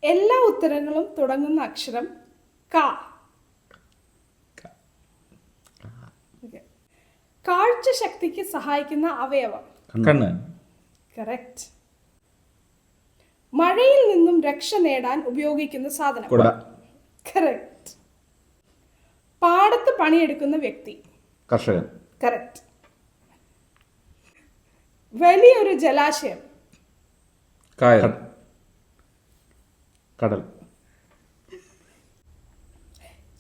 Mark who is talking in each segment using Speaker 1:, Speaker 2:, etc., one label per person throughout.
Speaker 1: എല്ലാ ഉത്തരങ്ങളും തുടങ്ങുന്ന അക്ഷരം ക. Okay. കാഴ്ച ശക്തിക്ക് സഹായിക്കുന്ന അവയവം
Speaker 2: കണ്ണ്.
Speaker 1: കറക്റ്റ്. മഴയിൽ നിന്നും രക്ഷ നേടാൻ ഉപയോഗിക്കുന്ന സാധനം
Speaker 2: കുട.
Speaker 1: കറക്റ്റ്. പാടത്ത് പണിയെടുക്കുന്ന വ്യക്തി
Speaker 2: കർഷകൻ.
Speaker 1: കറക്റ്റ്. വലിയൊരു ജലാശയം
Speaker 2: കായൽ. കടൽ.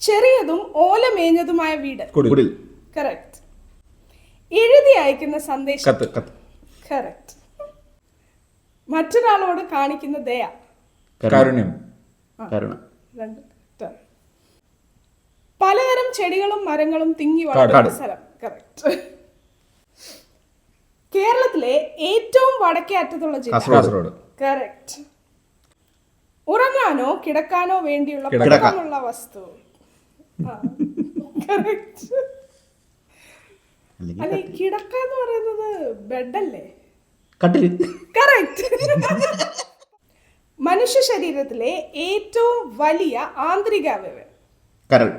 Speaker 1: ചെറിയതും ഓലമേഞ്ഞതുമായ വീട്
Speaker 2: കുടിൽ.
Speaker 1: കറക്റ്റ്. എഴുതി അയക്കുന്ന സന്ദേശം
Speaker 2: കത്ത്. കത്ത്.
Speaker 1: കറക്റ്റ്. മറ്റൊരാളോട് കാണിക്കുന്ന ദയ
Speaker 2: കാരുണ്യം. കരുണ.
Speaker 1: രണ്ട്. പലതരം ചെടികളും മരങ്ങളും തിങ്ങി വളരുന്ന സ്ഥലം കറക്റ്റ്. കേരളത്തിലെ ഏറ്റവും വടക്കേ അറ്റത്തുള്ള ജില്ല
Speaker 2: കാസർഗോഡ്.
Speaker 1: കറക്റ്റ്. ഉറങ്ങാനോ കിടക്കാനോ വേണ്ടിയുള്ള
Speaker 2: കിടക്ക.
Speaker 1: പഴക്കമുള്ള വസ്തു കറക്റ്റ്. അല്ല ഈ കിടക്ക എന്ന് പറയുന്നത് ബെഡല്ലേ?
Speaker 2: കട്ടില്.
Speaker 1: കറക്റ്റ്. മനുഷ്യ ശരീരത്തിലെ ഏറ്റവും വലിയ ആന്തരിക അവയവം
Speaker 2: കരൾ.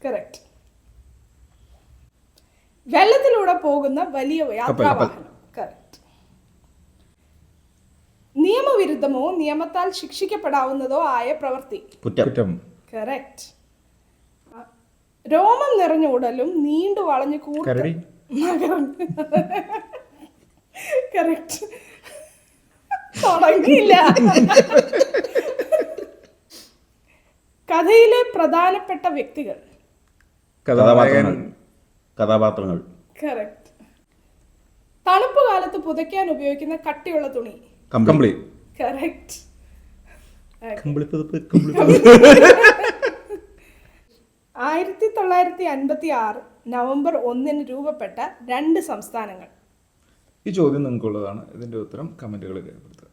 Speaker 1: കറക്റ്റ്. വെള്ളത്തിലൂടെ പോകുന്ന വലിയ യാത്രാവാഹനം കറക്റ്റ്. നിയമവിരുദ്ധമോ നിയമത്താൽ ശിക്ഷിക്കപ്പെടാവുന്നതോ ആയ പ്രവൃത്തി
Speaker 2: കുറ്റം.
Speaker 1: കറക്റ്റ്. രോമം നിറഞ്ഞ ഉടലും നീണ്ടു വളഞ്ഞു
Speaker 2: കരടി.
Speaker 1: കറക്റ്റ്. തുടങ്ങിയില്ല. കഥയിലെ പ്രധാനപ്പെട്ട വ്യക്തികൾ
Speaker 2: കഥാപാത്രങ്ങൾ.
Speaker 1: കറക്റ്റ്. തണുപ്പ് കാലത്ത് പുതയ്ക്കാൻ ഉപയോഗിക്കുന്ന കട്ടിയുള്ള തുണി
Speaker 2: കമ്പിളി.
Speaker 1: കറക്റ്റ്. 1956 നവംബർ 1 രൂപപ്പെട്ട 2 സംസ്ഥാനങ്ങൾ.
Speaker 3: ഈ ചോദ്യം നിങ്ങൾക്കുള്ളതാണ്. ഇതിന്റെ ഉത്തരം കമന്റുകളിൽ രേഖപ്പെടുത്തുക.